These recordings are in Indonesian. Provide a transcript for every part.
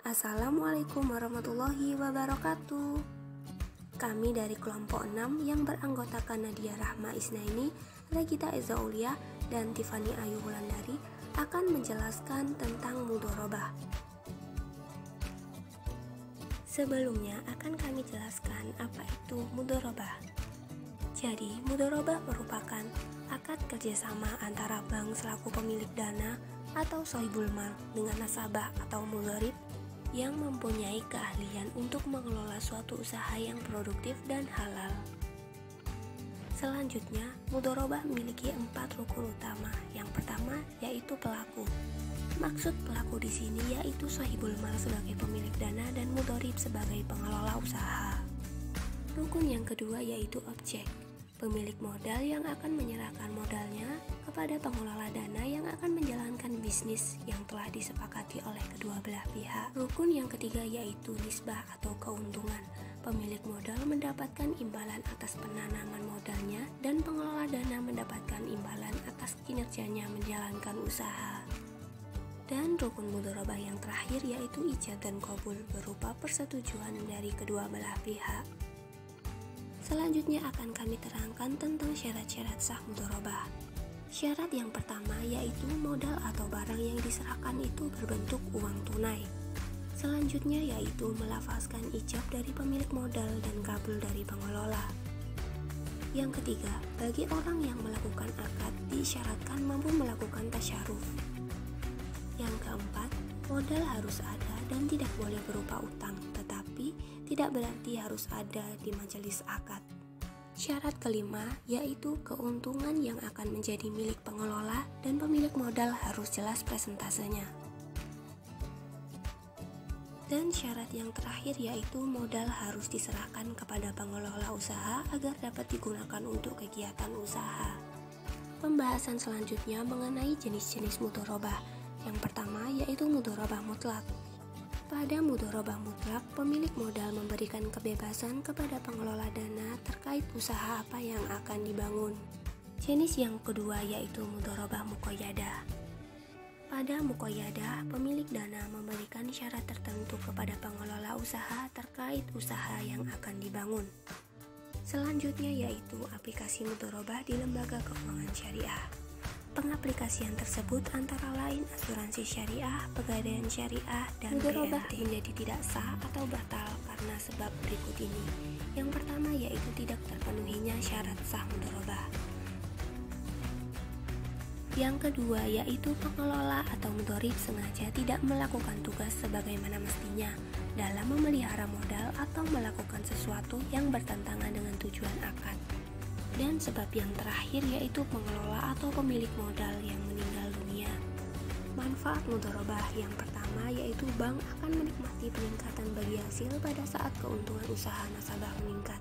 Assalamualaikum warahmatullahi wabarakatuh. Kami dari kelompok 6 yang beranggotakan Nadia Rahma Isnaini, Regita Eza Aulia, dan Tiffany Ayu Wulandari akan menjelaskan tentang mudhorobah. Sebelumnya akan kami jelaskan apa itu mudhorobah. Jadi, mudhorobah merupakan akad kerjasama antara bank selaku pemilik dana atau sohibul mal dengan nasabah atau mudhorib yang mempunyai keahlian untuk mengelola suatu usaha yang produktif dan halal. Selanjutnya, mudhorobah memiliki 4 rukun utama. Yang pertama yaitu pelaku. Maksud pelaku di sini yaitu sohibul mal sebagai pemilik dana dan mudhorib sebagai pengelola usaha. Rukun yang kedua yaitu objek. Pemilik modal yang akan menyerahkan modalnya kepada pengelola dana yang akan menjalankan bisnis yang telah disepakati oleh kedua belah pihak. Rukun yang ketiga yaitu nisbah atau keuntungan. Pemilik modal mendapatkan imbalan atas penanaman modalnya dan pengelola dana mendapatkan imbalan atas kinerjanya menjalankan usaha. Dan rukun mudhorobah yang terakhir yaitu ijab dan qabul berupa persetujuan dari kedua belah pihak. Selanjutnya akan kami terangkan tentang syarat-syarat sah mudhorobah. Syarat yang pertama yaitu modal atau barang yang diserahkan itu berbentuk uang tunai. Selanjutnya yaitu melafazkan ijab dari pemilik modal dan kabul dari pengelola. Yang ketiga, bagi orang yang melakukan akad disyaratkan mampu melakukan tasyaruf. Yang keempat, modal harus ada dan tidak boleh berupa utang, tetapi tidak berarti harus ada di majelis akad. Syarat kelima yaitu keuntungan yang akan menjadi milik pengelola dan pemilik modal harus jelas presentasenya. Dan syarat yang terakhir yaitu modal harus diserahkan kepada pengelola usaha agar dapat digunakan untuk kegiatan usaha. Pembahasan selanjutnya mengenai jenis-jenis mudhorobah. Yang pertama yaitu mudhorobah mutlak. Pada mudhorobah mutlak, pemilik modal memberikan kebebasan kepada pengelola dana terkait usaha apa yang akan dibangun. Jenis yang kedua yaitu mudhorobah muqayyadah. Pada muqayyadah, pemilik dana memberikan syarat tertentu kepada pengelola usaha terkait usaha yang akan dibangun. Selanjutnya yaitu aplikasi mudhorobah di lembaga keuangan syariah. Pengaplikasian tersebut antara lain asuransi syariah, pegadaian syariah, dan mudhorobah menjadi tidak sah atau batal karena sebab berikut ini. Yang pertama yaitu tidak terpenuhinya syarat sah mudhorobah. Yang kedua yaitu pengelola atau mudhorib sengaja tidak melakukan tugas sebagaimana mestinya dalam memelihara modal atau melakukan sesuatu yang bertentangan dengan tujuan akad. Dan sebab yang terakhir yaitu pengelola atau pemilik modal yang meninggal dunia. Manfaat mudhorobah yang pertama yaitu bank akan menikmati peningkatan bagi hasil pada saat keuntungan usaha nasabah meningkat.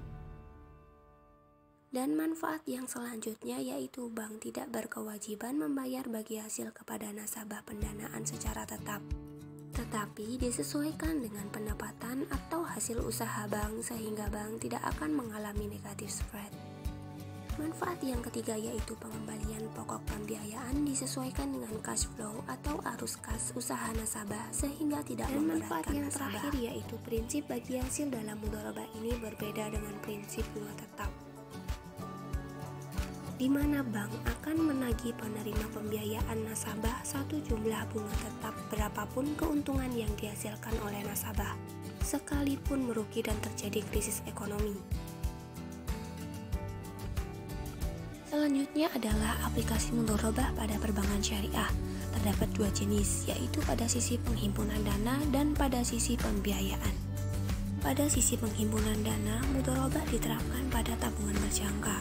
Dan manfaat yang selanjutnya yaitu bank tidak berkewajiban membayar bagi hasil kepada nasabah pendanaan secara tetap, tetapi disesuaikan dengan pendapatan atau hasil usaha bank sehingga bank tidak akan mengalami negatif spread. Manfaat yang ketiga yaitu pengembalian pokok pembiayaan disesuaikan dengan cash flow atau arus kas usaha nasabah sehingga tidak memberatkan nasabah. Dan manfaat yang terakhir yaitu prinsip bagi hasil dalam mudhorobah ini berbeda dengan prinsip bunga tetap, di mana bank akan menagih penerima pembiayaan nasabah satu jumlah bunga tetap berapapun keuntungan yang dihasilkan oleh nasabah, sekalipun merugi dan terjadi krisis ekonomi. Selanjutnya adalah aplikasi mudhorobah pada perbankan syariah. Terdapat 2 jenis, yaitu pada sisi penghimpunan dana dan pada sisi pembiayaan. Pada sisi penghimpunan dana, mudhorobah diterapkan pada tabungan berjangka.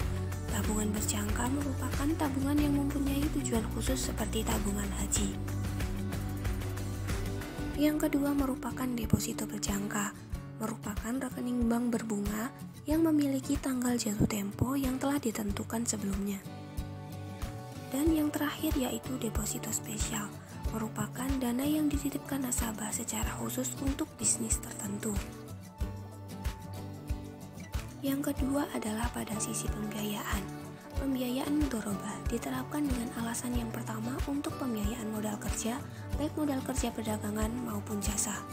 Tabungan berjangka merupakan tabungan yang mempunyai tujuan khusus seperti tabungan haji. Yang kedua merupakan deposito berjangka, merupakan rekening bank berbunga yang memiliki tanggal jatuh tempo yang telah ditentukan sebelumnya. Dan yang terakhir yaitu deposito spesial, merupakan dana yang dititipkan nasabah secara khusus untuk bisnis tertentu. Yang kedua adalah pada sisi pembiayaan. Pembiayaan mudhorobah diterapkan dengan alasan yang pertama untuk pembiayaan modal kerja, baik modal kerja perdagangan maupun jasa.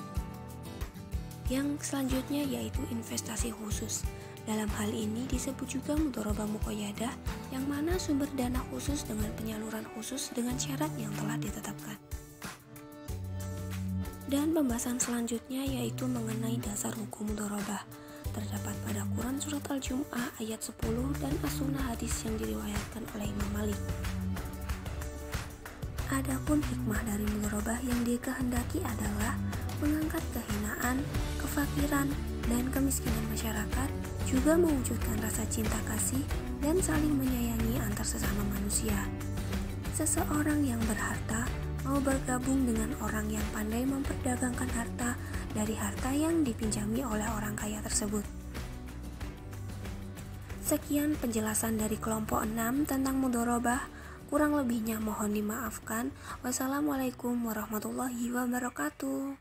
Yang selanjutnya yaitu investasi khusus. Dalam hal ini disebut juga mudharabah muqayyadah, yang mana sumber dana khusus dengan penyaluran khusus dengan syarat yang telah ditetapkan. Dan pembahasan selanjutnya yaitu mengenai dasar hukum mudharabah. Terdapat pada Quran Surat Al-Jum'ah ayat 10 dan As-Sunnah hadis yang diriwayatkan oleh Imam Malik. Adapun hikmah dari mudharabah yang dikehendaki adalah mengangkat kehinaan, kefakiran, dan kemiskinan masyarakat, juga mewujudkan rasa cinta kasih dan saling menyayangi antar sesama manusia. Seseorang yang berharta mau bergabung dengan orang yang pandai memperdagangkan harta dari harta yang dipinjami oleh orang kaya tersebut. Sekian penjelasan dari kelompok 6 tentang mudharabah. Kurang lebihnya mohon dimaafkan. Wassalamualaikum warahmatullahi wabarakatuh.